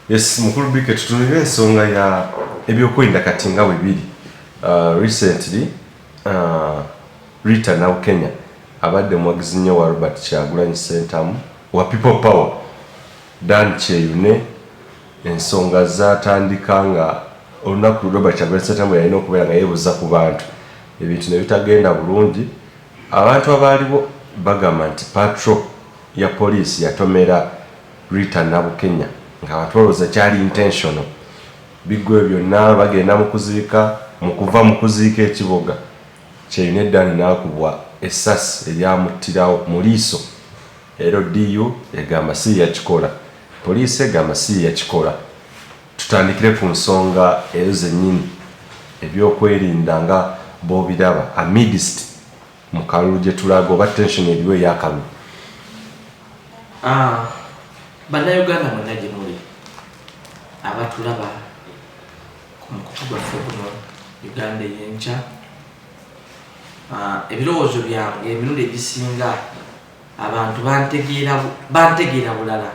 Yes, mukulu bike tutunire ensonga ya ebyokwerinda kati nga bwebiri. Recently Rita Now Kenya abadde muwagizi nnyo wa Robert Kyagulanyi Ssentamu wa People Power Dan Kyeyune ensonga zatandika nga olunaku Robert Kyagulanyi Ssentamu yalina okubeera nga yeebuuza ku bantu ebintu ne bitagenda bulungi. Abantu abaaliwo bagamba nti patrol ya poliisi yatomera Rita Now Kenya nga abantu balowooza kyali intentional. Biggwe byonna bagenda mu kuziika mu kuva mu kuziika ekiboga Kyeyune Dani n'akubwa essasi eryamuttirawo mu liiso. Ero DU egamba si yakikola, poliisi egamba si yakikola. Tutandikire ku nsonga ezo zennyini ebyokwerinda nga b'obiraba amidst mu kalulu gye tulaga oba tension eriwo ey'akalulu. Bannayuganda mwenna gye muli abatulaba ku mukutu gwaffe guno Uganda ey'enkya, ebirowoozo byange emirundi egisinga abantu bantegeera bulala,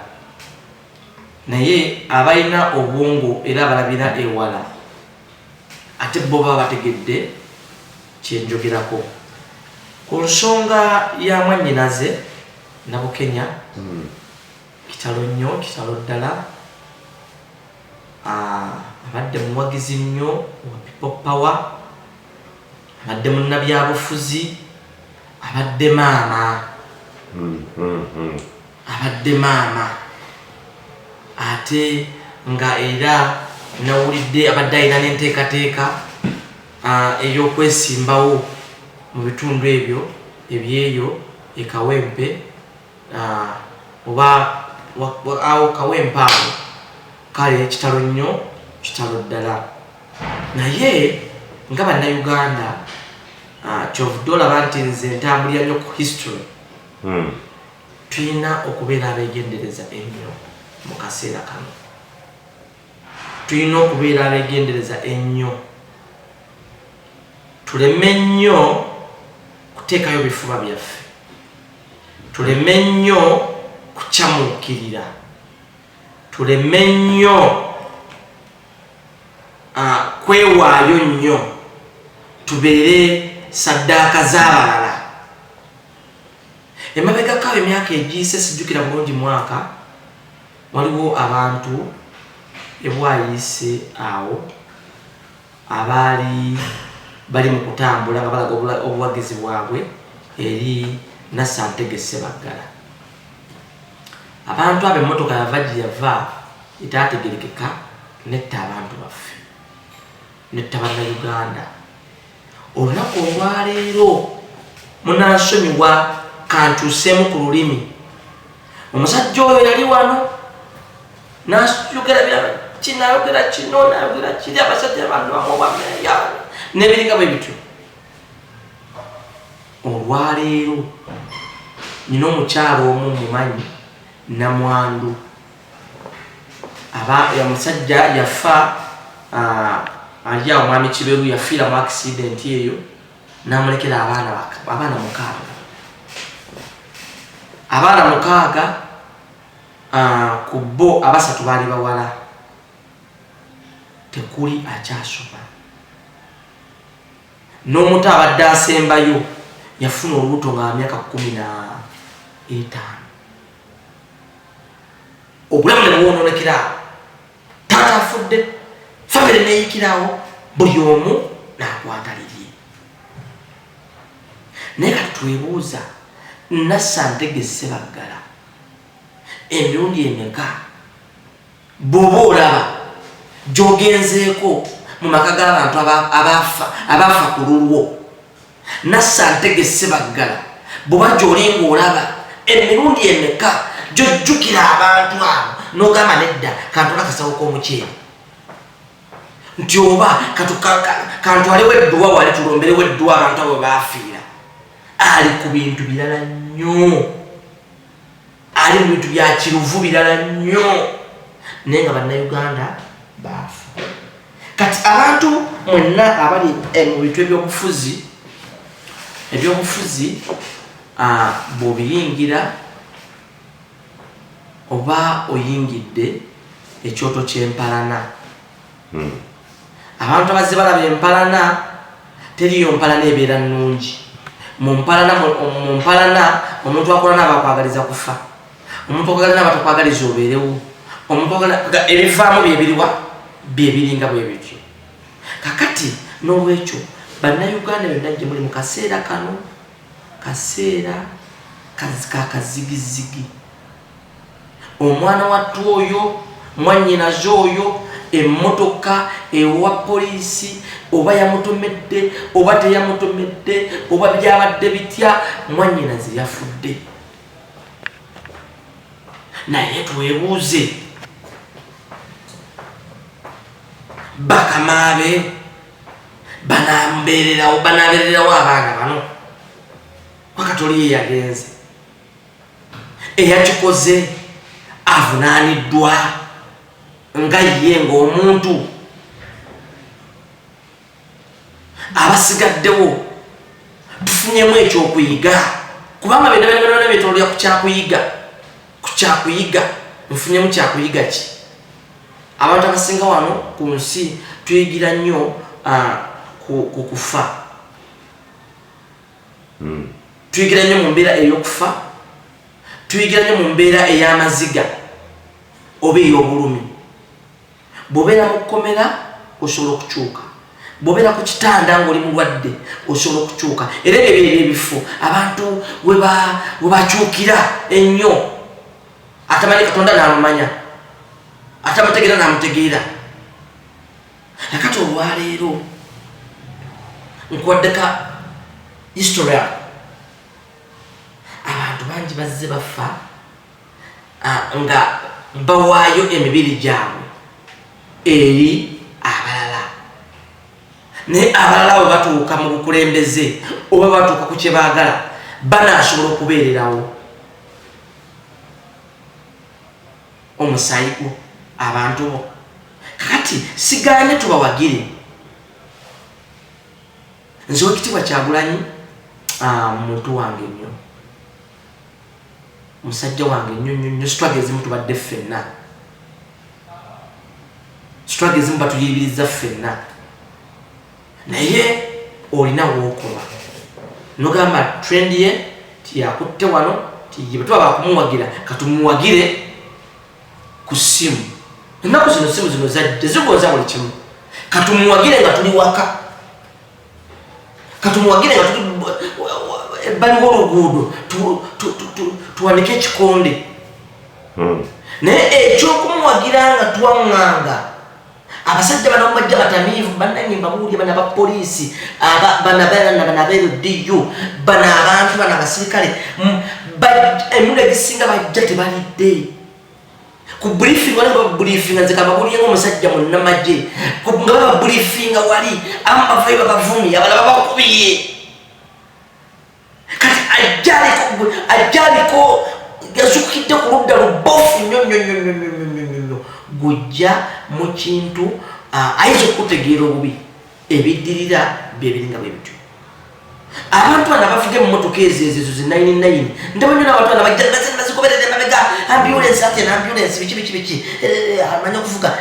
naye abalina obwongo era abalabira ewala ate bo baba bategedde kyenjogerako ku nsonga ya mwannyinaze Nabukenya. Kitalo nnyo, kitalo ddala. Abadde muwagizi nnyo wa People Power, abadde munnabyabufuzi, abadde maama. Abadde maama ate nga era nawulidde abadde alina n'enteekateeka ey'okwesimbawo mu bitundu ebyo ebyeyo e Kawempe, oba awo Kawempe awo. Kale kitalo nnyo, kitalo ddala. Naye nga bannayuganda kyovudde olaba nti nze ntambulira nnyo ku history. Tulina okubeera abeegendereza ennyo mu kaseera kano. Tulina okubeera abeegendereza ennyo, tuleme nnyo kuteekayo bifuba byaffe, tuleme nnyo kukyamuukirira, tuleme nnyo kwewaayo nnyo, tubeere saddaaka z'abalala. Emabegako emyaka egiyise sijjukira bulungi mwaka, waliwo abantu ebwayise awo abaali bali mu kutambula nga balaga obuwagizi bwabwe eri Nassantege Ssebaggala. Abantu abo emmotoka yava gye yava etaategerekeka netta abantu baffe, netta bannayuganda. Olunaku olwaleero munansonyiwa kantuuseemu ku lulimi. Omusajja oyo yali wano n'ayogera kinayogera kino nayogera kiri, abasajja bantu bamubamya n'ebiringa bwe bityo. Olwaleero nina omukyalo omu mumanyi Namwandu, omusajja yafa ali awo Mwami Kiberu yafiira mu accident eyo, n'amulekera abaana mukaaga. Abaana mukaaga ku bo abasatu baali bawala, tekuli akyasoma. N'omuto abadde asembayo yafuna olubuto nga myaka 15. Obulamu ne bwononekera, taata afudde, famire neeyikirawo, buli omu n'akwata lirye. Naye kati twebuuza, Nassantege Ssebaggala emirundi emeka bw'oba olaba gy'ogenzeeko mu maka g'abantu abaafa ku lulwo, Nassantege Ssebaggala bw'oba gy'olinga olaba emirundi emeka gy'ojjukira abantu abo n'ogamba nedda kantu akasawo k'omuceere nti oba kantwalewo edduwa wali tulomberewo edduwa abantu abo baafiira. Ali ku bintu birala nnyo, ali mu bintu bya kiruvu birala nnyo, naye nga bannayuganda baafa. Kati abantu mwenna abali mu bintu ebyobufuzi bw'obiyingira oba oyingidde ekyoto ky'empalana. Abantu abazze balaba empalana teriyo mpalana ebeera nnungi. Mu mpalana omuntu akola n'abakwagaliza kufa, omuntu akwagala n'abatakwagaliza obeerewo, omuntu akwagala ebivaamu byebiringa bwe bityo. Kakati n'olwekyo bannayuganda byonna gye muli mu kaseera kano, kaseera kakazigizigi. Omwana wattu oyo, mwannyinaze oyo, emmotoka ewa poliisi oba yamutomedde oba teyamutomedde oba byabadde bitya, mwannyinaze yafudde. Naye twebuuze, bakamaabe banaabererawo abaana bano? Wakati oli ye yagenze, eyakikoze avunaaniddwa nga ye ng'omuntu. Abasigaddewo tufunyemu ekyokuyiga, kubanga byonna byetolera ku kyakuyiga. Nfunyemu kyakuyiga ki? Abantu abasinga wano ku nsi tuyigira nnyo ku kufa. Tuyigira nnyo mu mbeera ey'okufa, tuyigira nnyo mu mbeera ey'amaziga oba ey'obulumi. Bw'obeera mu kkomera osobola okukyuka, bw'obeera ku kitanda ng'oli mulwadde osobola okukyuka. Era ebyo ebifo abantu we bakyukira ennyo, atamanyi Katonda n'amumanya, atamutegeera n'amutegeera. Nakati olwaleero nkuwaddeka historia, abantu bangi bazze bafa nga bawaayo emibiri gyabwe eri abalala. Naye abalala bwe batuuka mu bukulembeze oba batuuka ku kye baagala, banaasobola okubeererawo. Omusaayi gwo, abantu bo. Kakati sigaanye tubawagire. Nze Oweekitiibwa Kyagulanyi muntu wange nnyo, musajja wange nnyo. Struggle ezimu tubadde ffenna, struggle ezimu batuyibiriza ffenna, naye olina w'okola. Nogamba trend ye tiyakutte wano, bwe tuba bakumuwagira katumuwagire ku ssimu. Ennaku zino ssimu zino zadde zigonza buli kimu. Katumuwagire nga tuli waka, katumuwagire nga tuli ebbali w'oluguudo, tuwanike ekikonde. Naye ekyokumuwagira nga twaŋŋanga, abasajja bano bajja batamiivu, bannange mbabuulire, bana abapoliisi, bana abeeroddiyo, bana abantu, bana abasirikale, emirundi egisinga bajja tebalidde. Ku briefing wali babriefing nze kababuulire ng'omusajja munnamagye, nga bababriefinga wali abamu bavayo babavumye, abalala babakubiye. Kati ajjaliko yazukidde ku ludda lubofu nnyo gujja mu kintu ayinza okutegeera obubi. Ebiddirira byebiringa bwe bityo. Abantu bana bavuga emmotoka ezo zi 99 ndabanyo n'abantu bana bajja bazikoberera emabega, ambulance ate n'ambulance biki amanya okuvuga.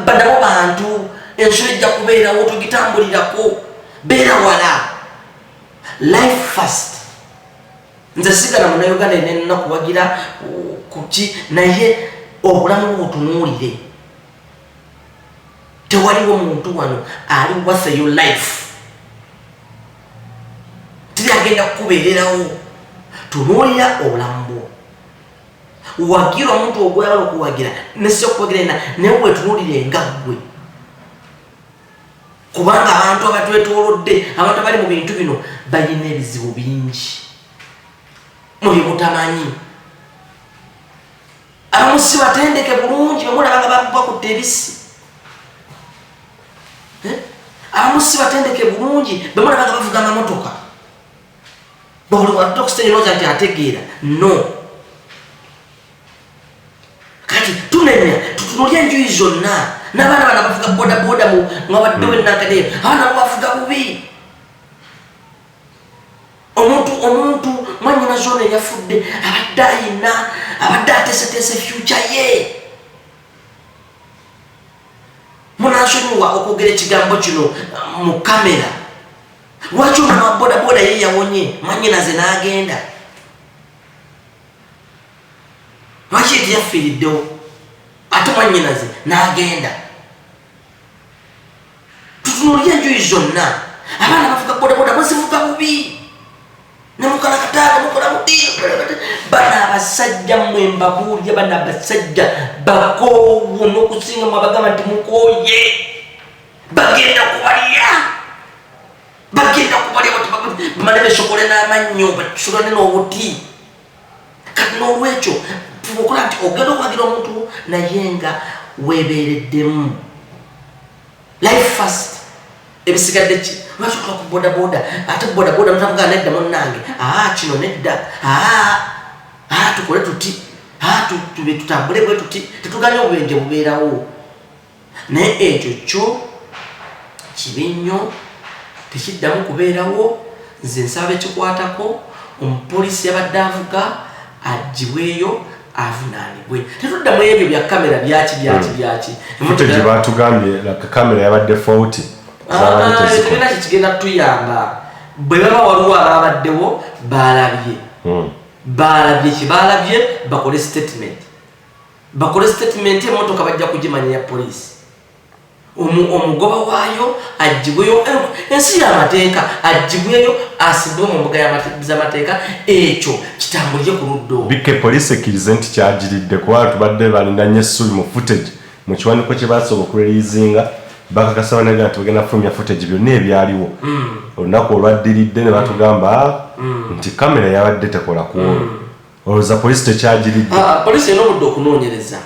Banabo bantu ensolo ejja kubeerawo, togitambulirako, beera wala. Life first. Nze sigala munnayuganda yenna kuwagira kuki, naye obulamu butunuulire. Tewaliwo muntu wano ali worth your life. Tiri agenda kukubeererawo. Tunuulira obulamu bwo. Wagira omuntu ogwala okuwagira nesi okuwagira yenna, naye wetunuulire nga ggwe. Kubanga abantu abatwetoolodde, abantu abali mu bintu bino balina ebizibu bingi muli mutamanyi. Abamu si batendeke bulungi, bamulaba nga bakutte ebisi. Abamu si batendeke bulungi, bamulaba nga bavuga amamotoka. Buli watu okusenyeroza nti ategeera. No. Kati tunenya tutunulya enjuyi zonna. N'abaana bana bavuga bodaboda nga baddewo ennakadeo, abaana bavuga bubi. Omuntu mwannyinaze ono yafudde, abadde ayina, abadde ateeseteese future ye. munasonyiwa okwogera ekigambo kino mu kamera. Lwaki ono wa bodaboda ye yawonye mwannyinaze n'agenda? Lwaki eti yafiiriddewo ate mwannyinaze n'agenda? Tutunuulira enjuyi zonna. Abaana bavuga bodaboda bazivuga bubi, nemukalakata nemukola bubi. Bana abasajja mmwe mbabuulira, bana abasajja bakoowu n'okusinga mu abagamba nti mukooye, bagenda kubalya bamale besokole n'amannyo basulane n'obuti. Kati n'olwekyo tubakola nti ogenda okwagira omuntu naye nga weebeereddemu. Life first. Ebisigadde ki? Lwaki okola ku bodaboda? Ate bodaboda mutavuga nedda munnange. Kino nedda. Tukole tuti. Tutambule bwe tuti. Tetuganya obubenje bubeerawo. Naye ekyo kyo kibi nnyo, tekiddamu kubeerawo. Nze nsaba ekikwatako omupoliisi yabadde avuga agibweyo avunaanibwe. Tetuddamu ebyo bya kamera byaki. Footage batugambye kamera yabadde faulty. Tugenda kikigenda tuyamba. Bwe baba waliwo ababaddewo balabye. Kibalabye bakole statement. Emmotoka bajja kugimanya poliisi. Omugoba waayo agibweyo, ensi y'amateeka agibweyo, asibwe mu mbuga z'amateeka. Ekyo kitambulire ku luddo. Bike poliisi ekkirize nti kyagiridde kuba tubadde balindanye essubi mu footage mu kiwandiiko kye basobola okureliizinga. Bakakasa banaga nti bagenda kufulumya footage byonna ebyaliwo. Olunaku olwaddiridde ne batugamba nti kamera yabadde tekola ku olwo. Olowooza poliisi tekyagiridde? Poliisi erina obudde okunoonyereza.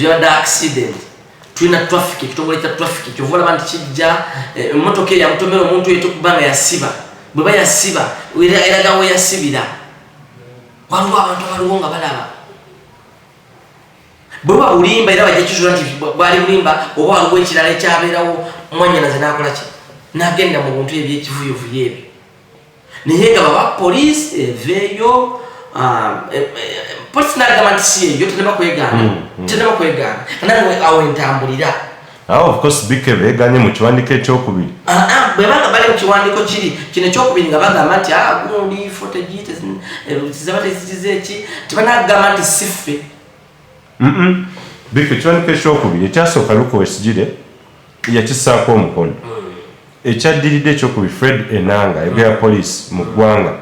Yabadde accident. Tulina traffic, ekitongole kya traffic kyova olaba nti kijja emmotoka eyamutomera omuntu oyo tekubanga yasiba. Bwe bayasiba eraga we yasibira. Waliwo abantu abaliwo nga balaba. Bwe bulimba era bajja kizula nti bwali bulimba oba waliwo ekirala ekyabeerawo, mwannyinaze n'akola ki? N'agenda mu bintu eby'ekivuyovuyo ebyo. Naye nga baba poliisi eveeyo, poliisi n'agamba nti si eyo teneba kwegaana. Nange awo entambulira. Of course bike beeganye mu kiwandiiko ekyokubiri. Bwe banga bali mu kiwandiiko kino ekyokubiri nga bagamba nti gundi footage zaba tezitize eki, tebanagamba nti siffe. Bike kiwandiiko ekyokubiri ekyasooka Luko Esigire yakisaako omukono. Ekyaddiridde ekyokubiri Fred Enanga ayogera poliisi mu ggwanga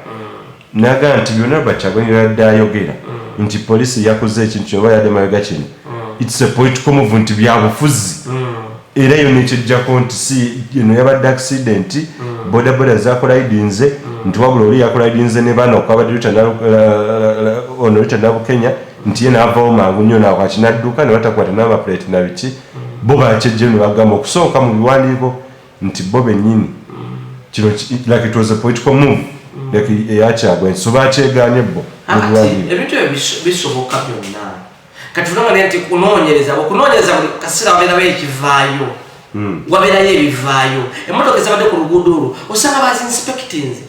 n'agamba nti byonna Kyagulanyi yabadde ayogera nti poliisi yakoze ekintu kino oba yadde mabega kino, it's a political move, nti byabufuzi. Era yonna ekijjako nti si eno yabadde accident, bodaboda zakolayidinze, nti wabula oli yakolayidinze ne bano okwabadde Richard Nabukenya, nti ye n'avaawo mangu nnyo nakwaki n'adduka ne batakwata n'amaplate na biki. Bo bakyejjeo ne bagamba okusooka mu biwandiiko nti bo bennyini kino like it was a political move like eya Kyagulanyi, so bakyegaanye bo. Ebintu ebyo bisoboka byonna. Kati tulanga nti okunoonyereza buli kaseera wabeerawo ekivaayo, wabeerayo ebivaayo. Emmotoka ezabadde ku luguudo olwo osanga bazinspectinze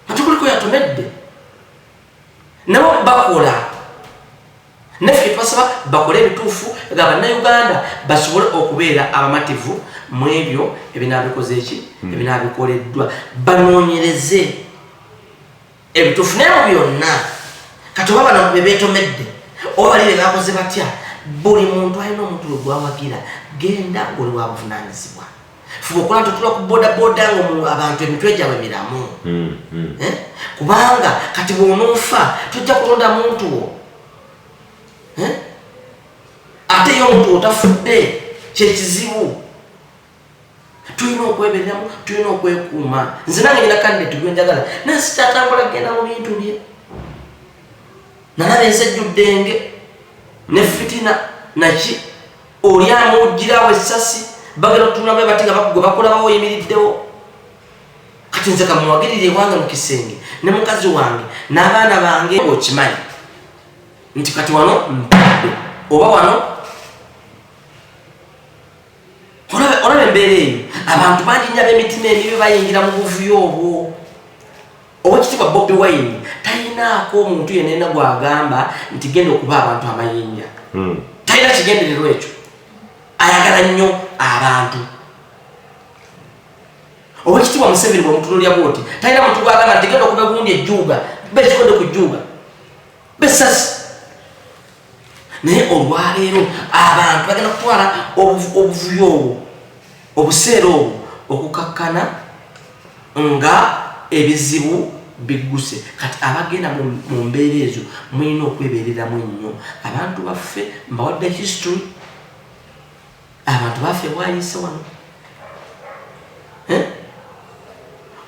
ate kuliko yatomedde, nabo bakola. Naffe twasaba bakole ebituufu nga bannayuganda basobole okubeera abamativu mu ebyo ebinaabikoze eki, ebinaabikoleddwa. Banoonyereze ebituufu naye mu byonna. Kati oba bano be beetomedde oba bali be bakoze batya, buli muntu alina omuntu we gwawagira, genda oli wa buvunaanyizibwa. Fuba okola nti otula ku bodaboda ng'abantu emitwe gyabwe miramu. Kubanga kati bw'onoofa tojja kulonda muntu wo. Ate yo omuntu otafudde kyekizibu. Tulina okwebereramu, tulina okwekuuma. Nze nange nina kandidate gwe njagala naye sikyatambula genda mu bintu bye. Nalaba ensejjuddenge ne fitina naki oli amujjirawo essasi bagenda otunula bwe bati nga bakulabawo oyimiriddewo. Kati nze kamuwagirire ewange mu kisenge ne mukazi wange n'abaana bange okimanyi nti kati wano mpadde oba wano olaba embeera eyo. Abantu bangi nnyo ab'emitima emibi bayingira mu buvuyo obwo. Oweekitiibwa Bobi Wine talinaako omuntu yenna gw'agamba nti genda okuba abantu amayinja. Talina kigendererwa ekyo. ayagala nnyo abantu. Owekitiibwa Museveni bw'omutunuulira bw'oti talina muntu gwagamba nti genda okuba gundi ejjuuga bekikodde ku jjuuga besasi. Naye olwaleero abantu bagenda kutwala obuvuyo obwo obuseera obwo okukakkana nga ebizibu bigguse. Kati abagenda mu mbeera ezo mulina okwebeereramu ennyo. Abantu baffe mbawadde history. Abantu baffe bwayise wano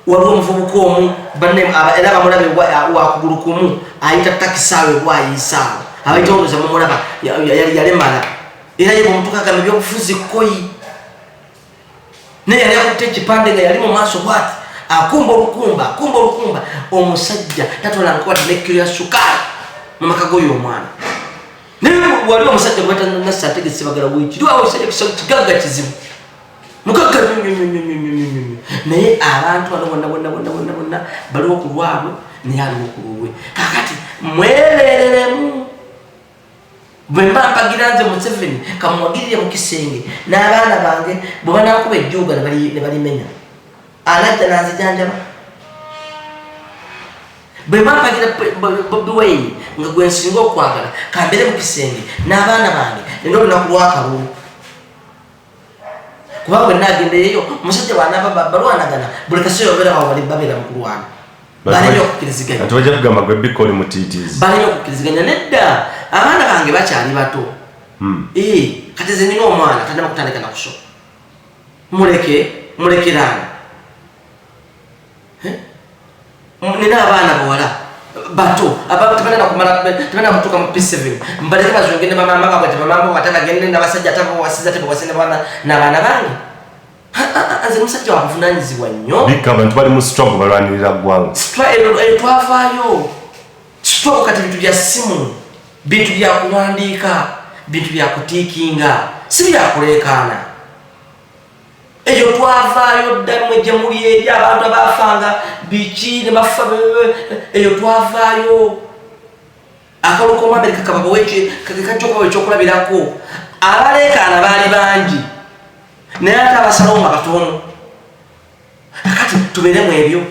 waliwo omuvubuka omu era bamulabe wakugulu kumu ayita takisaawe bwayisaawo abayita oloza mumulaba yalemala era ye bwomutuka agamba ebyobufuzi koyi naye yali akutte ekipande nga yali mu maaso bwati akumba olukumba omusajja tatolanga wadde nekkiro ya sukaali mu maka g'oyo omwana. Naye wali omusajja gweta nasi ategese bagala bwiki liwawo kigagga kizibu mugagga naye abantu bano bonna baliwo ku lwabwe naye aliwo ku lulwe. Kakati mwereereremu bwe mba mpagira nze Museveni kamuwagirire mu kisenge n'abaana bange bwe banaakuba ejjuuga ne balimenya anajja nanzijanjaba. Bwe mba mpagira Bobi Wine nga gwe nsinga okwagala kambere mu kisenge n'abaana bange nenda olunaku lw'akalulu kuba bwe naagendeeyo omusajja bw'anaaba balwanagana buli kaseera obeera wawo babeera mu kulwana. Balina okukkiriziganya ati bajja kugamba gwe bikoli mutiitiizi balina okukkiriziganya. Nedda abaana bange bakyali bato. Kati ze nina omwana tannaba kutandika na kusoma mulekeraana. Nina abaana bawala bato tebana kutuuka mu P7 mbaleke bazonge ne bamama babwe tebamama batabagende n'abasajja atabawasiza tebawasine n'abaana bange. Nze musajja wakuvunaanyizibwa nnyo. Bika abantu bali mu struggle balwanirira ggwanga. Twavaayo struggle kati bintu bya simu bintu bya kuwandiika bintu bya kutiikinga si bya kuleekaana. Eyo twavaayo dda mwe gye muli eri abantu abaafanga biki ne bafa eyo twavaayo. Akalulu k'Omuamerika kababawo kajja okubawo ekyokulabirako. Abaleekaana baali bangi naye ate abasalawo nga batono. Kati tubeeremu ebyo.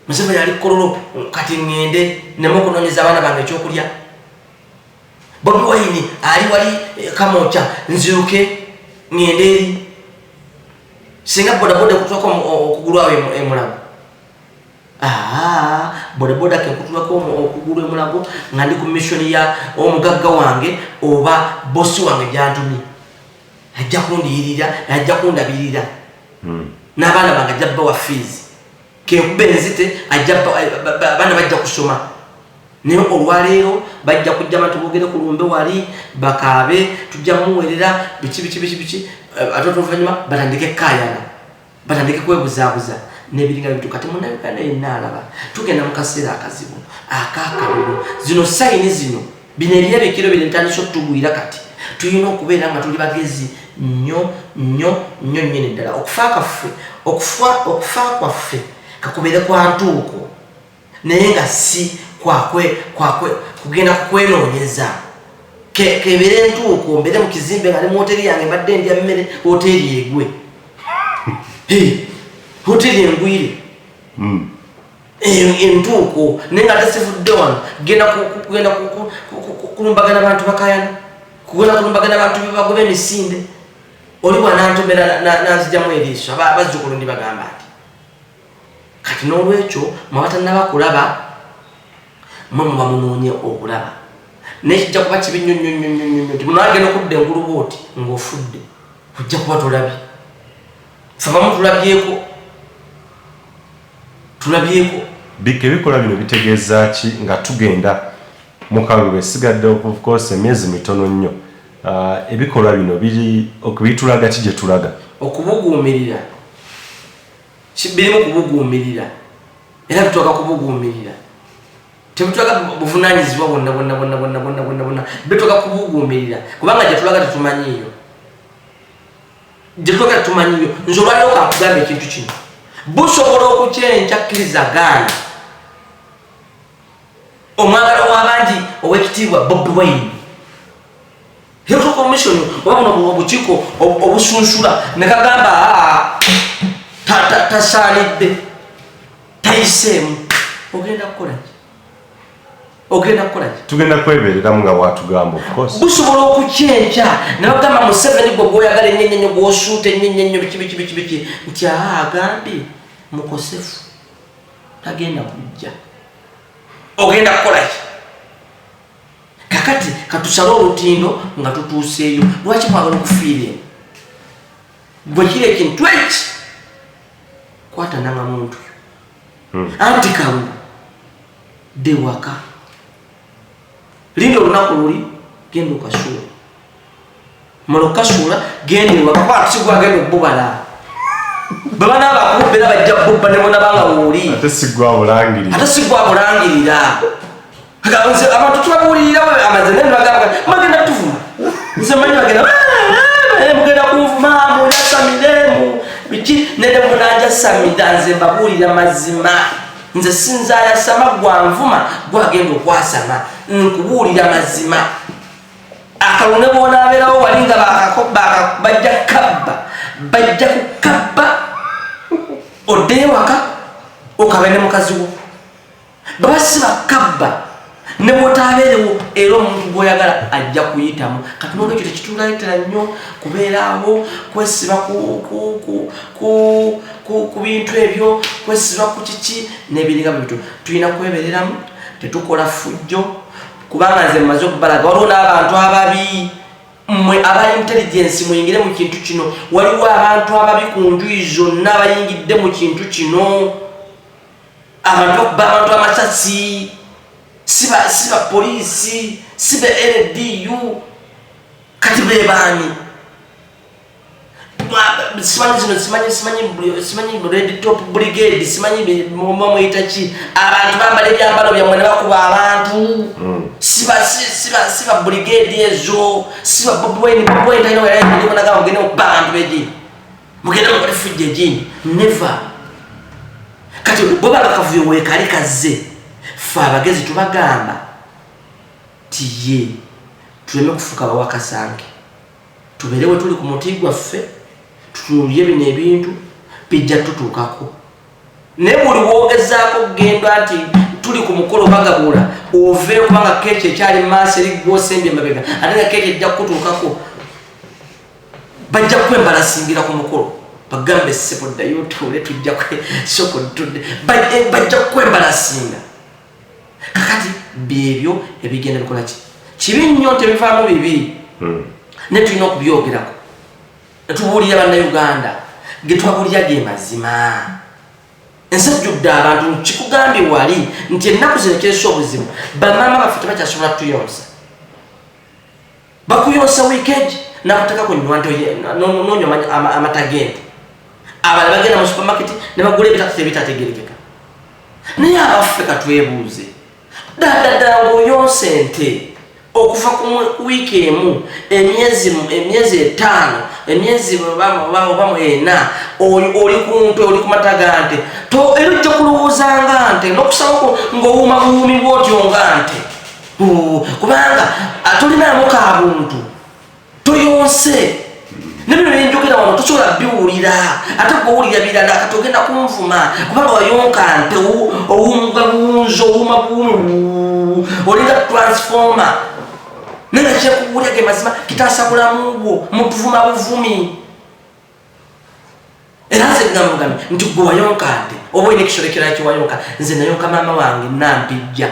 Museveni ali kololo kati ngende nemu okunoonyeza abaana bange ekyokulya. Bobi Wine ali wali Kamotya nziruke ngende eri singa bodaboda kutuwako okugulwawo emulago. Bodaboda kekutulako okugulwa emulago nga ndi ku mission ya omugagga wange oba bosi wange gyantumi ajja kundiyirira ajja kundabirira n'abaana bange ajja bawa fees kekuba enzite abaana bajja kusoma. Naye olwaleero bajja kujja abantu boogere ku lumbe wali bakaabe tujja muweerera biki ate oluvannyuma batandike ekkaayana batandike kwebuzaabuza n'ebiringa bitu. Kati munnayuganda yenna alaba tugenda mu kaseera akazibu akaakalulu. Zino sayini zino bino ebyebikiro bino ntandise okutugwira kati tulina okubeera nga tuli bagezi nnyo nnyini ddala. Okufa kwaffe kakubeere kwa ntuuko naye nga si kwakwe kugenda kukwenoonyeza. Kebeere entuuko mbeere mu kizimbe nga ne mu hoteri yange mbadde ndya mmere hoteri egwe hoteri engwire entuuko naye nga tesivudde wano kugenda kulumbagana abantu bakayana kugenda kulumbagana abantu bagoba emisinde. Oli bwanantomera nanzijamu eriiso abazzukulu ndi bagamba ati kati n'olwekyo mwabatannaba kulaba mwe muba munoonye okulaba naye kijja kuba kibi nnyo ti munagenda okudda enguluba oti ng'ofudde kujja kuba tulabye fe abamu tulabyeko. Bika ebikola bino bitegeeza ki nga tugenda mu kalulu esigadde of course emyezi mitono nnyo. Ebikolwa bino bitulaga ki gye tulaga? Okubuguumirira birimu kubuguumirira era bituuka kubuguumirira tebitulaga buvunaanyizibwa bonna bituuka kubuguumirira kubanga gye tulaga tetumanyiiyo nze olwaliwo kankugamba ekintu kino busobola okukyenkyakkiriza gaana omwagala w'abangi ow'ekitiibwa Bobi Wine Electoral Commission wabona obukiiko obusunsula ne kagamba tasaanidde tayiseemu ogenda kukola tugenda kwebereramu nga bwatugamba of course busobola okukyenca ne bagamba Museveni gwe gwoyagala ennyo gwosuuta ennyo biki nti agambye mukosefu tagenda kujja ogenda kukola ki kakati katusala olutindo nga tutuuseeyo lwaki mwagala okufiira gwe kiri ekintu eki kwatananga muntu anti kalu de waka linda olunaku luli genda okasuula mala okasuula genda ewaka kwatusigwa genda okububala babana abakubera bajja bubba ne bona banga woli ate sigwa bulangirira abantu tubabuulirira amazina nebagamba magenda tuvuma nze manyi bagenda mugenda kunvuma mulyasamiremu biki nede munanja samida nze mbabuulira mazima nze sinzayasama gwanvuma gwagenda okwasama nkubuulira mazima akalune boonaabeerawo wali nga bajja kukabba oddeyo waka okabe ne mukazi wo baba si bakabba ne bwotaabeerewo era omuntu gwoyagala ajja kuyitamu kati nolwekyo tekituleetera nnyo kubeeraawo kwesiba ku bintu ebyo kwesiba ku kiki n'ebiringa bibito tulina kwebereramu tetukola fujjo kubanga nze mmaze okubalaga waliwo n'abantu ababi mmwe aba intelligence muyingire mu kintu kino waliwo abantu ababi ku njuyi zonna abayingidde mu kintu kino abantu okuba abantu amasasi siba polisi siba LDU kati bebaani simanyi red top brigade simanyi mumuyita ki abantu bambala ebyambalo byammwe ne bakuba abantu siba brigade ezo siba bobweni talinaonagamba mugende okuba abantu begini mugende mukole fujja egini never kati bwebala kavuyo weekali kazze fe abagezi tubagamba tiye tuleme kufuuka bawakasange tubeerewo tuli ku muti gwaffe tutunuulye bino ebintu bijja tutuukako naye buli woogezaako kugenda nti tuli ku mukolo bagabula oveeyo kubanga keeki ekyali maaso eri gwosembye mabega ate nga keeki ejja kutuukako bajja kwembalasingira ku mukolo bagambe sebo ddayo tuule tujja soko tudde bajja kwembalasinga kakati byebyo ebigenda bikola ki kibi nnyo tebivaamu bibi ne tulina okubyogerako netubuulira bannayuganda getwabuulira ge mazima ensajjudde abantu kikugambye wali nti ennaku zino kyesa obuzibu bamaama baffe tebakyasobola kutuyonsa bakuyonsa wiikendi nakutekako nonywa amata g'ente abala bagenda mu supermarket ne bagula ebitatu ebitategerekeka naye abaffe katwebuuze ddala ng'oyonsa ente okuva ku wiiki emu emyezi 5 emyezi oba mu 4 oli kuntwe oli ku mata ga nte era ojja kulowoozanga nte n'okusaba ng'owuuma buwuumi bwotyo nga nte kubanga tolinaamu ka buntu toyonse nebino nenjogera wano tosobola biwulira ate gwowulira birala kati ogenda kunvuma kubanga wayonka nte owuumuga buwunzi owuuma buwuumi olinga transformer nanga kyekubuulya ge mazima kitaasa bulamu bwo mutuvuma buvumi era nze ngamugambe nti gwe wayonka nte oba olina ekisolo ekirala kyewayonka nze nayonka maama wange nampijja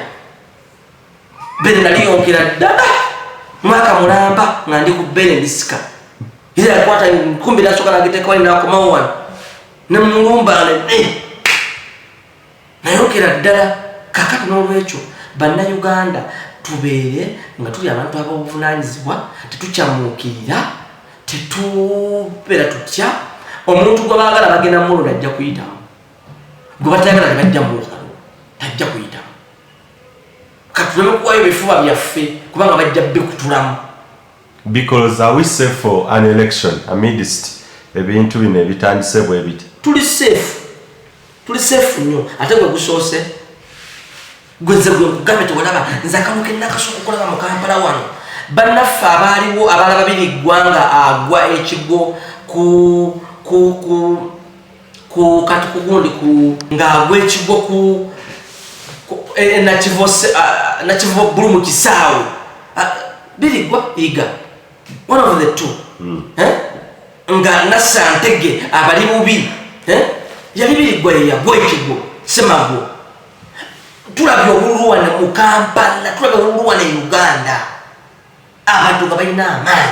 bere naliyonkera ddala mwaka mulamba nga ndi ku bere ndisika era yakwata kumbi nasoka nagiteekawo nakomawo wano nemulumbane nayonkera ddala kakati n'olwekyo bannayuganda tubeere nga tuli abantu ab'obuvunaanyizibwa tetukyamuukirira tetubeera tutya omuntu gwe baagala bagenda mulu najja kuyitamu gwe batayagala tebajja mulukalo tajja kuyitamu katuleme kuwayo ebifuba byaffe kubanga bajja bikutulamu because are we safe for an election amidst ebintu bino ebitandise bwe biti tuli safe nnyo ate gwe gusoose gweze gwe kugambe tewalaba nze akamuke nakasooka okulaba mu Kampala wano bannaffe abaaliwo abalala babiri ggwanga agwa ekigo ku kati kugundi ng'agwa ekigo ku nakivo bulu mu kisaawe birigwa iga one of the two nga Nassantege abali bubi yali birigwa yagwa ekigo semago tulabye obululuwane mu Kampala tulabye obululuwane e Uganda abantu nga balina amaanyi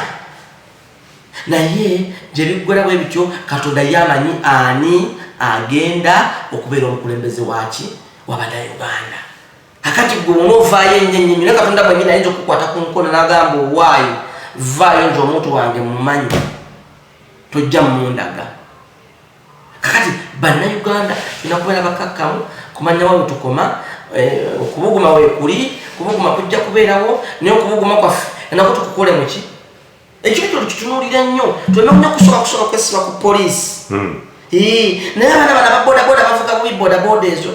naye gye biggwerawo ebityo Katonda yamanyi ani agenda okubeera omukulembeze waki w'Abannayuganda kakati gwe onovaayo ennyennyini naye Katonda bwenyini ayinza okukwata ku nkono n'agamba owaayo vaayo nti omuntu wange mumanyi tojja mundaga kakati Bannayuganda tulina kubeera bakakkamu kumanya wawe tukoma okubuguma weekuli kubuguma kujja kubeerawo naye okubuguma kwaffe nako tukukole muki ekintu tukitunuulira nnyo tuleme kusooka kwesiba ku poliisi naye abaana bana babodaboda bavuga bubi bodaboda ezo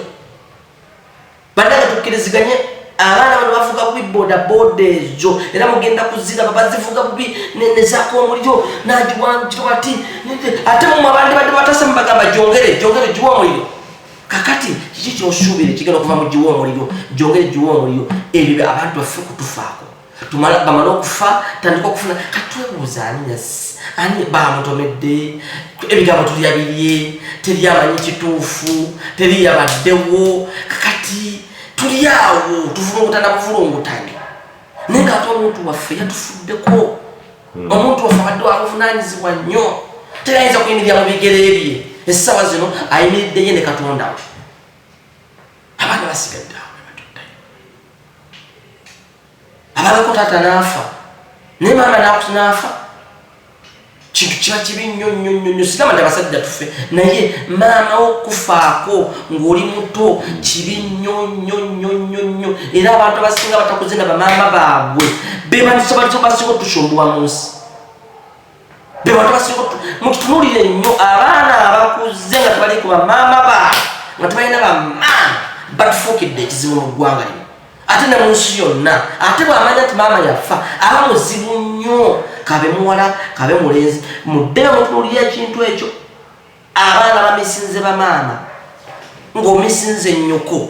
baddaga tukkiriziganye abaana bano bavuga bubi bodaboda ezo era mugenda kuziraba bazivuga bubi nezaako omuliro nagiwangiro ati ate mu abandi badde batase mubagamba jongere giwa omuliro kakati kiki kyosuubire kigenda okuva mu giwa omuliro jongere giwa omuliro ebyo abantu baffe kutufaako bamala okufa tandika okufuna katwebuuza ani bamutomedde ebigambo tulyabirye teryamanyi kituufu teriyabaddewo kakati tuli awo tuvulungutana buvulungutane naye ngaate omuntu waffe yatufuddeko omuntu waffe abadde wabuvunanyizibwa nnyo terayinza kuyimirira mu bigere bye essaawa zino ayimiriddeyo ne Katonda we abaana basigadde awo abalako taata naafa naye maama naafa kintu kiba kibi nnyo sigamba nti abasajja tufe naye maama okufaako ng'oli muto kibi nnyo era abantu abasinga batakuze na bamaama baabwe bebasinga otusumbuwa mu nsi bebantu basinga mukitunuulire nnyo abaana abakuze nga tebali ku bamaama baabwe nga tebalina bamaama batufuukidde ekizibu mu ggwanga lino ate ne mu nsi yonna ate bw'amanya nti maama yafa aba muzibu nnyo kabe muwala kabe mulenzi muddebe mutunuulira ekintu ekyo abaana bamisinze bamaama ng'omisinze nnyoko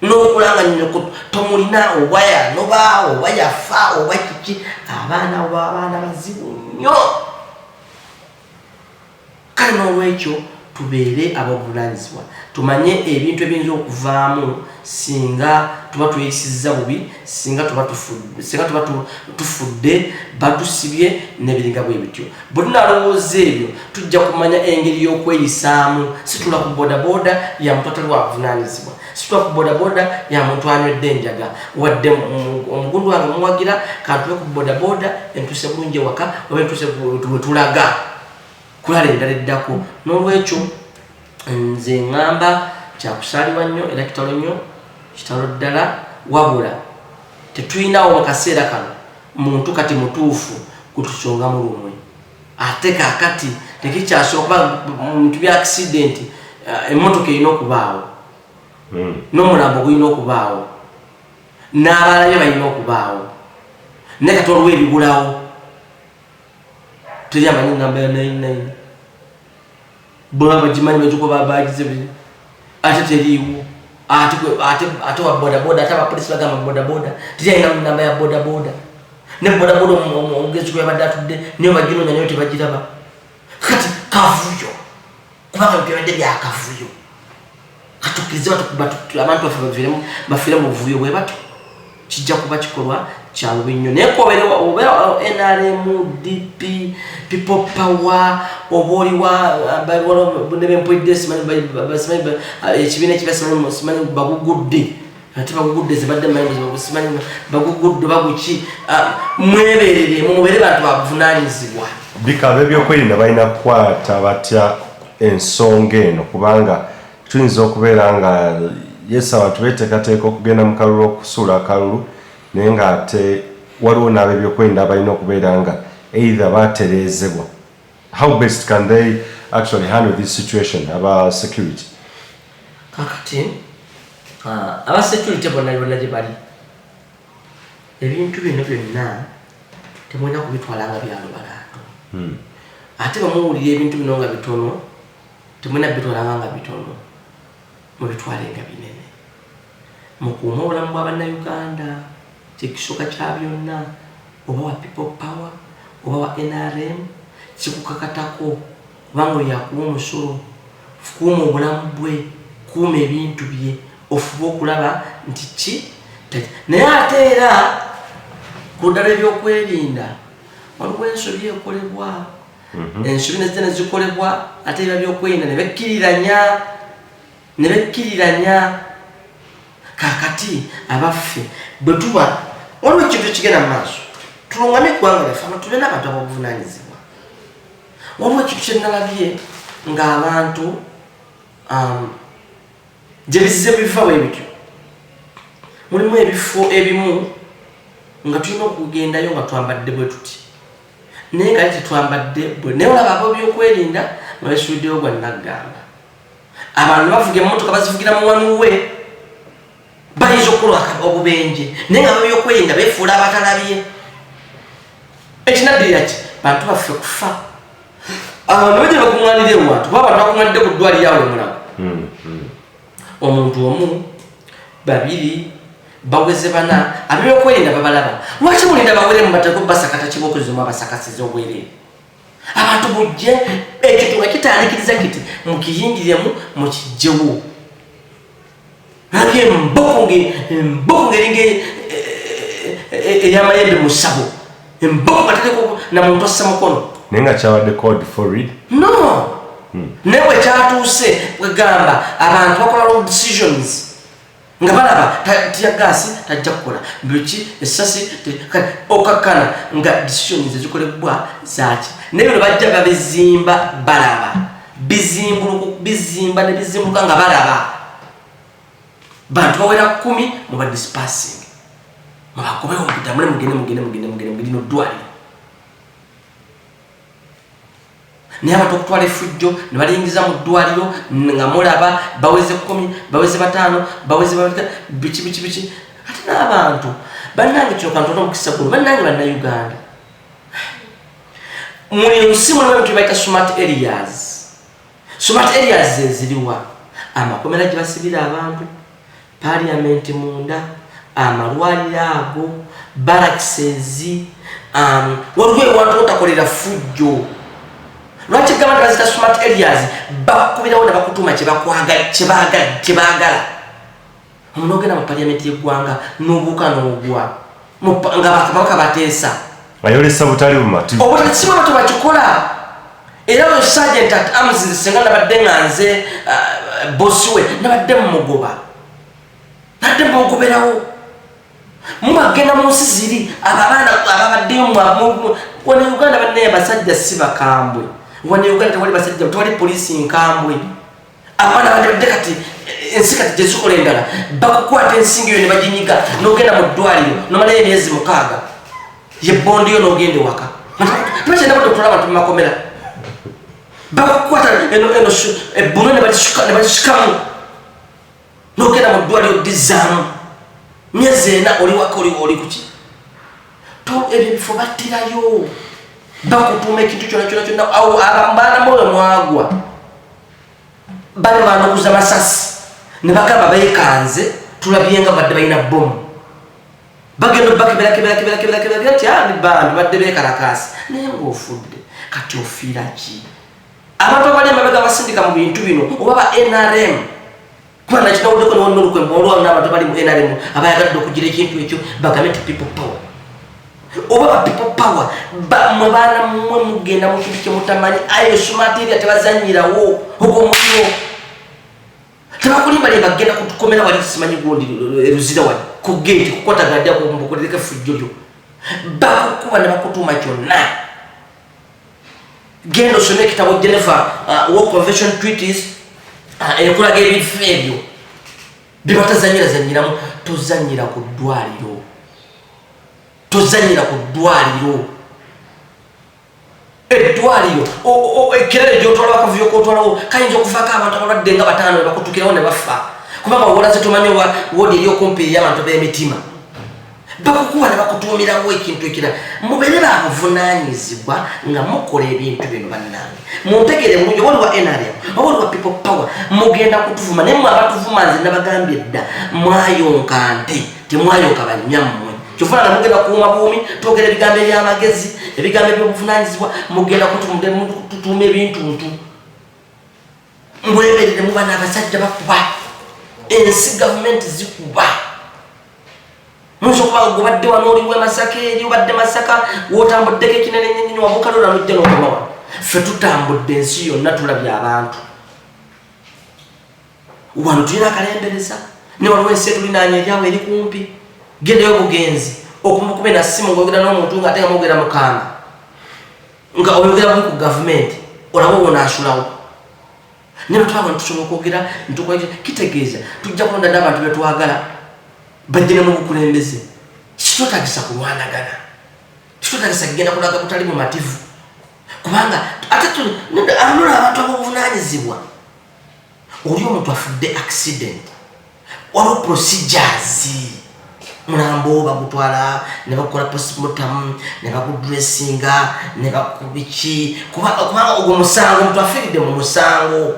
n'okulanga nnyoko tomulina oba yanoba oba yafa oba kiki abaana bazibu nnyo kale n'olwekyo tubeere abobuvunaanyizibwa tumanye ebintu ebiyinza okuvaamu singa tuba tweyisizza bubi singa tuba tufudde batusibye nebiringa bwe bityo bwe tunalowooza ebyo tujja kumanya engeri y'okweyisaamu situla ku bodaboda ya muntu atali wabuvunaanyizibwa situla ku bodaboda ya muntu anywedde enjaga wadde omugundu wange muwagira kantube ku bodaboda entuse bulungi ewaka oba entuse wetulaga kulala eddala eddako n'olwekyo nze ŋŋamba kyakusaalibwa nnyo era kitalo nnyo kitalo ddala wabula tetulinawo mu kaseera kano muntu kati mutuufu kutusongamu lumwe ate kaakati tekikyasooka muntu bya akisidenti emmotoka erina okubaawo n'omulambo gulina okubaawo n'abalabe balina okubaawo naye kati olwo ebibulawo teri amanyi namba ya 99 bona bagimanyi bagikuba bagize biri ate teriiwo ate wa bodaboda ate abapolisi bagamba bodaboda teri alina namba ya bodaboda ne bodaboda omugezi gwe yabadde atudde niyo baginonya nayo tebagiraba kati kavuyo kubanga byabadde byakavuyo katukkirize abantu bafiire mu buvuyo bwe batyo kijja kuba kikolwa kyalubi nnyo naye obeera NRM DP people power oba oliwa nebempulidde ekibiina ekibasimanyi bagugudde ate bagugudde zibadde simanyi bagugudde baguki mweberere mubeere bantu babuvunaanyizibwa bikaba ebyokwerinda balina kukwata batya ensonga eno kubanga tuyinza okubeera nga yes abantu beteekateeka okugenda mu kalulu okusuula akalulu naye ng'ate waliwo n'ab'ebyokwerinda abalina okubeera nga either batereezebwa. How best can they actually handle this situation aba security? Kakati aba security bonna gye bali ebintu bino byonna temulina kubitwala nga byalo balaato ate bamuwulira ebintu bino nga bitono temulina bitwala nga bitono mubitwale nga binene mukuuma obulamu bw'abannayuganda kyekisooka kya byonna oba wa people power oba wa NRM kikukakatako kubanga oyo yakuwa omusolo kuuma obulamu bwe kuuma ebintu bye ofuba okulaba nti ki naye ate era ku ddala ebyokwerinda waliwo ensobi ekolebwa ensobi nezze nezikolebwa ate ebya byokwerinda ne bekkiriranya kakati abaffe bwe tuba waliwo ekintu ekigenda mu maaso tulungamye eggwanga lyaffe tube n'abantu ababuvunaanyizibwa waliwo ekintu kyenalabye ng'abantu gye bizize bifa bwe bityo mulimu ebifo ebimu nga tulina okugendayo nga twambadde bwe tuti naye nga tetwambadde bwe naye olaba abo byokwerinda nga besuddeyo gwa naggamba abantu bavuga emmotoka bazivugira mu wanuwe bayinza okukola obubenje naye nga babyokwerinda beefuula abatalabye ekinaddirira ki bantu baffe kufa abantu bajja bakuŋŋaanira ewantu kuba abantu bakuŋŋaanidde ku ddwaliro awo emulago omuntu omu babiri baweze bana abebyokwerinda babalaba lwaki mulinda bawere mubateko basakata kibokozemu abasakasiza obwerere abantu bujje ekyo nga kitandikiriza kiti mukiyingiremu mukijjewo nabye emboko ngeringa eyamayembe mu ssabo emboko nga tereko na muntu assa mukono naye nga kyabadde code for it no naye bwe kyatuuse bwegamba abantu bakola wrong decisions nga balaba tya gasi tajja kukola biki esasi okakkana nga decisions ezikolebwa zaki naye bino bajja babizimba balaba bizimba ne bizimbuka nga balaba bantu bawera 10 muba dispersing mubakobeho mutamule mugende lino ddwaliro naye abantu okutwala effujjo ne baliyingiza mu ddwaliro nga mulaba baweze 10 baweze 5 baweze biki ate n'abantu bannange kino kantu omukisa guno bannange bannayuganda muli nsi mulimu ebintu byebayita smart areas eziriwa amakomera gye basibira abantu parliament munda amalwaliro ago barakisezi waliwo ewantu otakolera fujjo lwaki gavumenti bazita smart areas bakubirawo nebakutuma kyebaagala omuntu ogenda mu parliament yeggwanga n'obuuka n'ogwa nga bakabaka bateesa ayolesa butali bumati obutali abantu bakikola era oyo sergeant at arms singa nabadde nga nze bosi we nabadde mumugoba nabadde mumugoberawo mubagenda mu nsi ziri abaana ababaddeyo wana uganda bannaye basajja si bakambwe wana uganda tewali basajja tewali polisi nkambwe abaana badde kati ensi kati gyezikola endala bakukwata ensinga eyo ne baginyiga n'ogenda mu ddwaliro nomalayo emyezi 6 yebondi yo n'ogenda ewaka tebakyendabude okutwala abantu mumakomera bakukwata ebbuno ne balishikamu n'ogenda mu ddwaliro dizzaamu myezi 4 oli waka oli kuki ebyo bifo battirayo bakutuuma ekintu kyonna awo abaana mwoyo mwagwa bali banokuza masasi ne bagamba beekanze tulabye nga badde balina bomu bagenda bakebera ti bambi badde beekalakaasi naye ngaofudde kati ofiira ki abantu abali emabega basindika mu bintu bino oba ba NRM kuba nakinawuddeko nolukembe olwawo n'abantu bali mu NRM abayagadde okugira ekintu ekyo bagambe nti people power oba ba people power mwe baana mmwe mugenda mu kintu kyemutamanyi ayo sumateria tebazanyirawo ogwomuliro tebakulimba ne bagenda kutukomera wali simanyi gundi eruzira wali ku gate kukwatagadde kumbukulireka fujjo lyo bakukuba ne bakutuuma kyonna genda osome ekitabo Geneva War Convention Treaties ekulaga ebifo ebyo byebatazanyiramu tozanyira ku ddwaliro eddwaliro ekirere gyotwala bakavuyo kotwalawo kayinza okuvaako abantu abalwadde nga 5 bakutukirawo ne bafa kubanga wolaze tomanyi woodi eri okumpi ey'abantu b'emitima bakukuba ne bakutuumirawo ekintu ekirala mubeere babuvunaanyizibwa nga mukola ebintu bino bannange muntegere bulungi oba oliwa NRM oba oliwa people power mugenda kutuvuma naye mwe abatuvuma nze nabagambye dda mwayonka nte temwayonka bannyammwe kyofuna mugenda kuuma buumi twogera ebigambo ebyamagezi ebigambo ebyobuvunaanyizibwa mugenda kututuuma ebintuntu mweberere muba n'abasajja bakuba ensi gavumenti zikuba musokuba gobadde wano oliwe Masaka eri obadde Masaka wotambuddeko ekinene nnyini wabukalula nojja n'okomawa ffe tutambudde ensi yonna tulabye abantu wano tulina akalembereza ne waliwo ensi etulinaanya eryawo eri kumpi gendeyo bugenzi okumukube na simu ng'ogera n'omuntu ng'ate nga mwogera mukama nga oyogera buli ku gavumenti olaba wonaasulawo ne batwaba ntusobola okwogera ntukola kitegeeza tujja kulonda n'abantu betwagala bajjene mu bukulembeze kitwetagisa kulwanagana kitwetagisa kugenda kulaga butali mu mativu kubanga ate anola abantu abobuvunaanyizibwa oli omuntu afudde accident waliwo procedures mulambo bagutwala ne bakola postmortem ne bagudressinga ne bakubiki kubanga ogwo musango omuntu afiiridde mu musango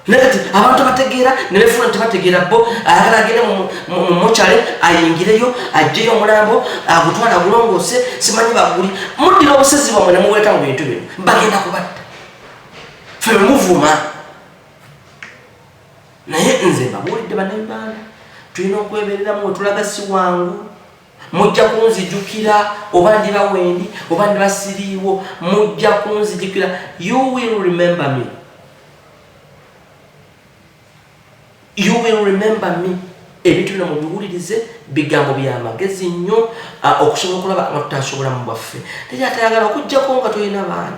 nekati abantu bategeera ne befuna tebategeera bo ayagala agende mu mochale ayingireyo ajjeyo omulambo agutwala agulongoose simanyi baguli muddira obusezi bwamwe ne muweeta mu bintu bino bagenda kubatta ffe muvuma naye nze mbabuulidde bannayuganda tulina okwebereramu wetulaga si wangu mujja kunzijukira oba ndiba wendi oba ndiba siriiwo mujja kunzijukira you will remember me. You will remember me. Ebintu bino mubiwulirize bigambo byamagezi nnyo okusobola okulaba nga tutasobola mu bwaffe teri atayagala okujjako nga tulina baana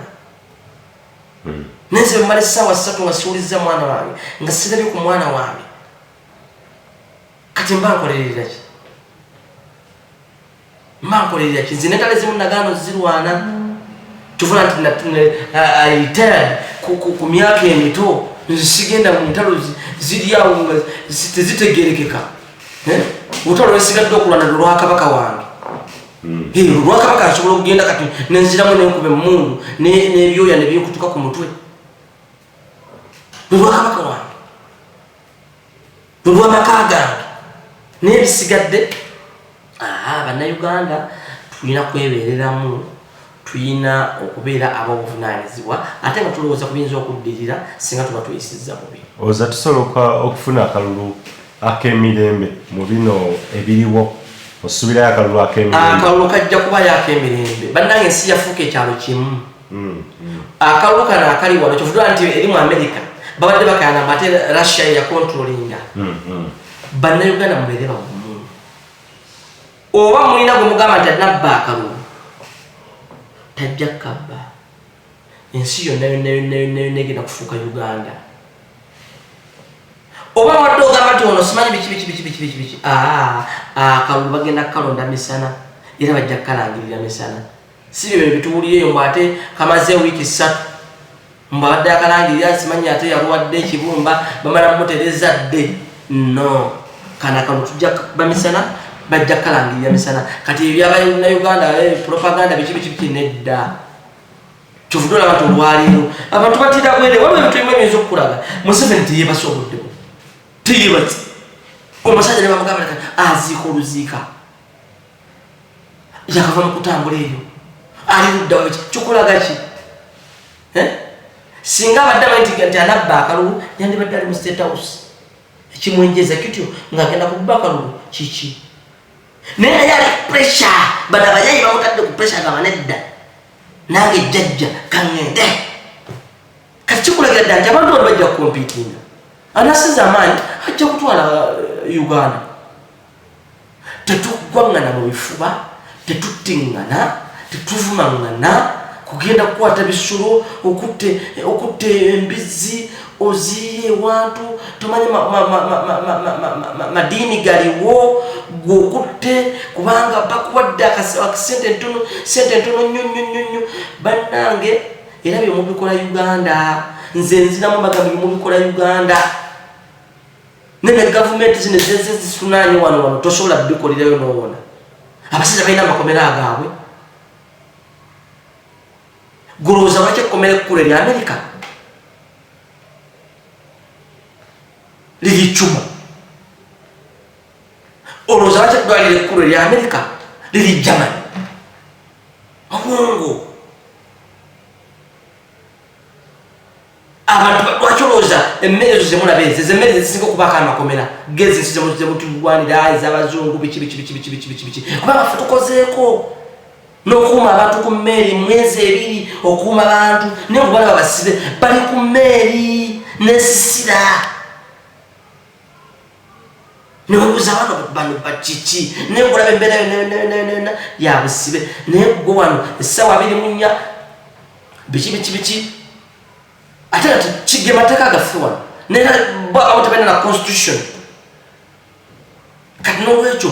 nenze bemala essaawa 3 nga siwulizza mwana wange nga sirabye ku mwana wange kati mbankolerera ki nze netale zimu nagaano zirwana tufuna nti retired ku myaka emito sigenda mu ntalo ziryawo nga tezitegerekeka olutalo lwesigadde okulwana lwakabaka wange lwakabaka asobola okugenda kati nenziramu nenkuba emundu nebyoya nebinkutuka ku mutwe lwakabaka wange lwamaka gange nebisigadde bannayuganda tulina kwebereramu tulina okubeera abobuvunaanyizibwa ate nga tulowooza kubiyinza okuddirira singa tuba tuyisizza mubi oza tusobola okufuna akalulu ak'emirembe mu bino ebiriwo osuubirayo akalulu ak'emirembe akalulu kajja kubayo ak'emirembe bannange ensi yafuuka ekyalo kimu akalulu kano akali wano kyovudwa nti eri mu America babadde bakayana ate Russia yakontrolinga bannayuganda mubeere bagumu oba mulina gwe mugamba nti adinabba akalulu tajja kabba ensi yonna yonna egenda kufuuka Uganda oba wadde ogamba nti ono simanyi biki akalulu bagenda kukalonda misana era bajja kukalangirira misana si byo bituwulireyo mbw ate kamaze wiiki 3 mbw abadde akalangirira simanyi ate yaluwadde ekibumba bamala mutereza dde no kana akalulu tujja kuba misana bajja kalangirira misana kati ebyabannayuganda propaganda biki nedda kyovudde olaba nti olwaleero abantu batira bwere waliwo ebintu ebimu ebiyinza okukulaga Museveni teyeebasoboddeko teyeebatse omusajja ne bamugamba aziika oluziika yakava mu kutambula ebyo ali luddawo kikulaga ki singa abadde amanyi nti anabba akalulu yandibadde ali mu State House ekimwenjeza kityo ng'agenda kubba akalulu kiki naye naye ali pressure bano abayayi bamutadde ku pressure gaba nedda nange jjajja kaŋŋende kati kikulagira ddala nti abantu bano bajja kukompiitinga anasiza amaanyi ajja kutwala Uganda tetuggwaŋŋana mu bifuba tetuttiŋŋana tetuvumaŋŋana kugenda kukwata bisulo okutte embizi oziye ewantu tomanyi madiini galiwo gwokutte kubanga bakuwadde akasente ntono nnyo bannange era byemubikola Uganda nze nziramu magambo byemubikola Uganda nene gavumenti zino zisunaanye wano tosobola bikolerayo n'owona abasajja balina amakomera agaabwe gulowooza lwaki ekkomera ekkulu erya Amerika liri Cuba olowooza lwaki eddwaliro ekkulu erya Amerika liri Germany obwongo abantu lwaki olowooza emmere ezo zemulaba ezo emmere ezisinga okubaako amakomera gezi zemutugwanira ez'abazungu biki kubanga ffe tukozeeko n'okuuma abantu ku mmeeri mwezi 2 okuuma abantu naye okubala babasibe bali ku mmeeri nesisira newebuuza bano bakiki naye okulaba embeera yabusibe naye gwe wano essaawa 24 biki ate ati kige mateeka gaffe wano naye babamutabena na constitution kati n'olwekyo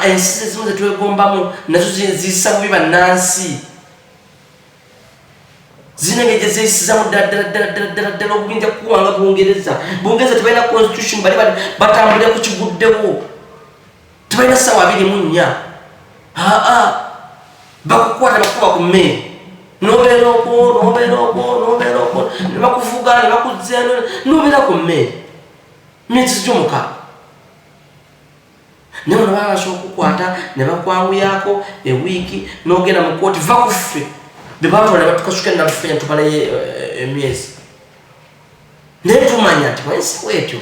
ensi ezimu zetwegombamu nazo ziyisa bubi bannansi zinenge zeyisizamu ddala obuyinza kuwanga Bungereza tebalina constitution bali batambulira ku kiguddewo tebalina ssaawa 24 bakukwata bakuba ku mmere nobeera okwo nebakuvuga nebakuzza nobeera ku mmere myezi gy'omukaaga naye ono baba basobola okukwata ne bakwanguyako ewiiki n'ogenda mu kooti va kuffe bebatwala ne batukasuka nabufenya tubalayo emyezi naye tumanya nti ensi bwetyo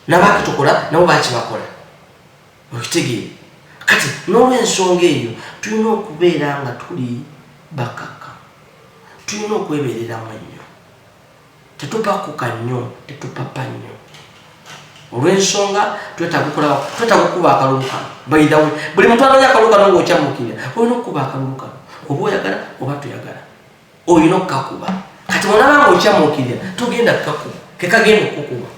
nabakitukola nabo bakibakola okitegeere kati n'olwensonga eyo tulina okubeera nga tuli bakaka tulina okwebereramu ennyo tetupakuka nnyo tetupapa nnyo olw'ensonga twetaaga okuba akalulu kano bayidawe buli muntu anoonya akalulu kano ng'okyamuukirira olina okuba akalulu kano oba oyagala oba toyagala olina okukakuba kati bwonaba ng'okyamuukirira togenda kukakuba kekagenda okukuba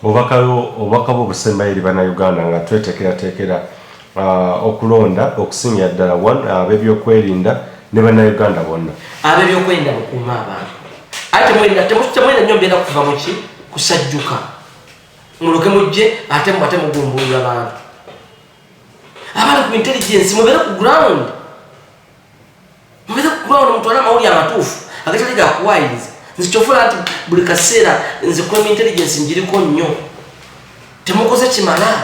obubaka bw'obusembayo eri bannayuganda nga tweteekerateekera okulonda okusinga ddala ab'ebyokwerinda ne bannayuganda bonna ab'ebyokwerinda mukuuma abantu ate temwenda nnyo mbeera kuva muki kusajjuka muluke mujje ate mugumbulula abantu abali ku intelligence mubeere ku ground mutwale amawulire amatuufu agatali gakuwayiriza nze kyofula nti buli kaseera nze kwema intelligence njiriko nnyo temukoze kimala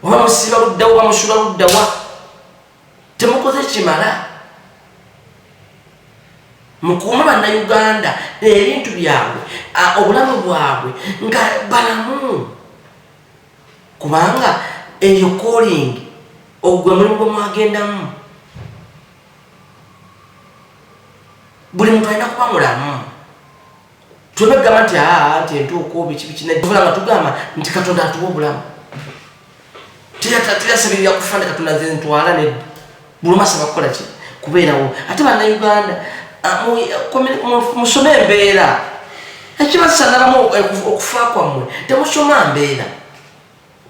oba musiba luddawa oba musula luddawa temukoze kimala mukuuma bannayuganda ebintu byabwe obulamu bwabwe nga balamu kubanga eyo calling ogwe mulimu gwe mwagendamu buli muntu alina kuba mulamu twebegamba nti entuuko bikibikivula nga tugamba nti Katonda atuwa obulamu teyasabirira kufa ne Katonda nze ntwala nedda buli omu asaba kukola ki kubeerawo ate bannayuganda musome embeera ekibasanalamu okufa kwammwe temusoma mbeera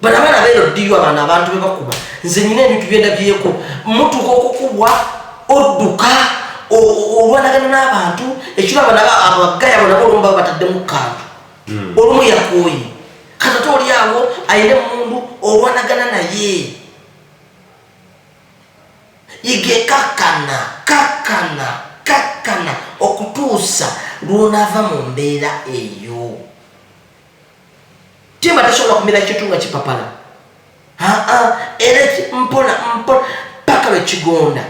bano abaana beeroddiyo abaana abantu bebakuba nze nyina ebintu byendabyeko mutuuka okukubwa odduka olwanagana n'abantu ekiro abagaya abo nabo olumu baba bataddemu kantu olumu yakooyi kati ate oli awo ayina emundu olwanagana naye yige kakkana okutuusa lw'onaava mu mbeera eyo timba tasobola kumira ekintu nga kipapala era mpola paka lwekigonda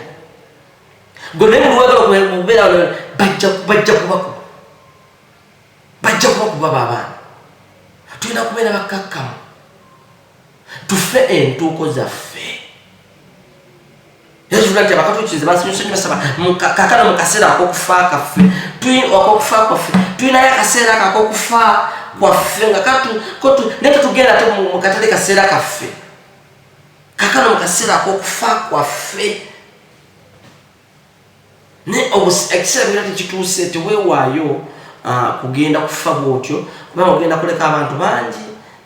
gwe naye mulwagala mubeera bajja kubakuba babaana tulina kubeera bakakkamu tufe entuuko zaffe yazula nti abakatuukirize bansinyusonyi basaba kakana mu kaseera akokufa kwaffe tulinayo akaseera ako akokufa kwaffe nga naye tetugenda ate mu katale kaseera kaffe kakana mu kaseera akokufa kwaffe naye ekiseera bira tekituuse teweewaayo kugenda kufa bwotyo kubanga ogenda kuleka abantu bangi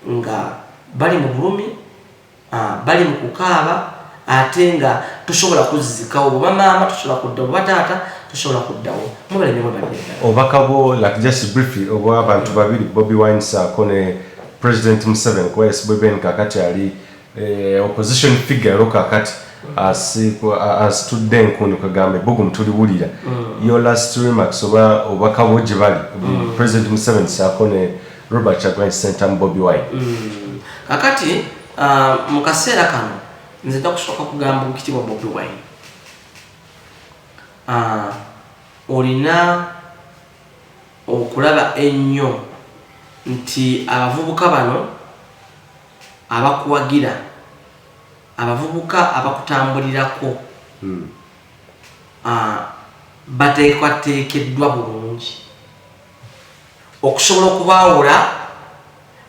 nga bali mu bulumi bali mu kukaaba ate nga tosobola kuzikawo bwe bamaama tosobola kuddawo bwe bataata tosobola kuddawo mubaleme obubaka bwo like just briefly obwa abantu babiri Bobi Wine saako ne President Museveni kuba yesibweben kakati ali opposition figure lo kakati asitudde enkundi kagambe Bugumu tuliwulira your last remarks oba kabo gye bali President Museveni sako ne Robert Kyagulanyi Ssentamu Bobi Wine kakati mu kaseera kano nze takusooka kugamba ekitibwa Bobi Wine olina okulaba ennyo nti abavubuka bano abakuwagira abavubuka abakutambulirako bateekwateekeddwa bulungi okusobola okubaawula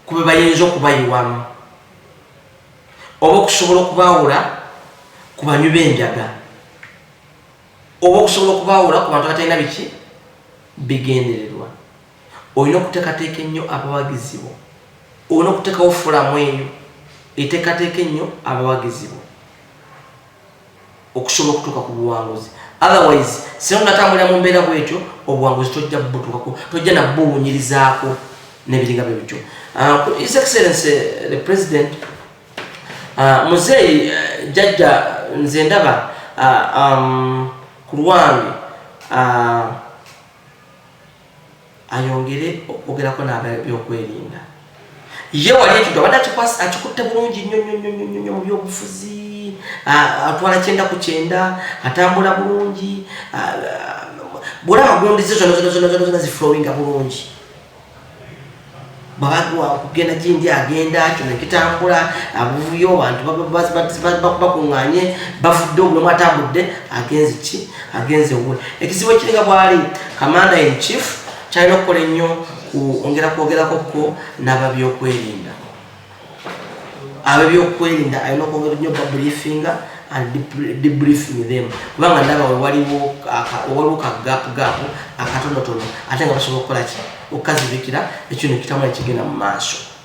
ku be bayinza okubayiwamu oba okusobola okubaawula ku banywi b'enjaga oba okusobola okubaawula ku bantu abatalina biki bigendererwa olina okuteekateeka ennyo abawagizi bo olina okuteekawo fulamu eyo eteekateeka ennyo abawagizi bo okusobola okutuuka ku buwanguzi otherwise singa natambulira mu mbeera bwetyo obuwanguzi tojja butuukako tojja nabbuwunyirizaako n'ebiringa bye bityo His Excellency the President muzeeyi jjajja nze ndaba ku lwange ayongere okwogerako n'abebyokwerinda ye wali ekyo abadde akikutte bulungi nnyo mu byobufuzi atwala 9-9 atambula bulungi bwolaba gundi ze zonna ziflowinga bulungi babagwa kugenda gindi agenda kyo nekitambula abuvuyo abantu bakuŋŋaanye bafudde obulamu atambudde agenze wuwe ekizibu ekiringa bwali Commander in Chief kyalina okukola ennyo kwogerakoko n'ababyokwerinda ab'ebyokwerinda alina okwogera nnyo babriefinga and debriefing them kubanga ndaba waliwo kagapu akatonotono ate nga basobola okukola ki okukazibikira ekintu kitambula ekigenda mu maaso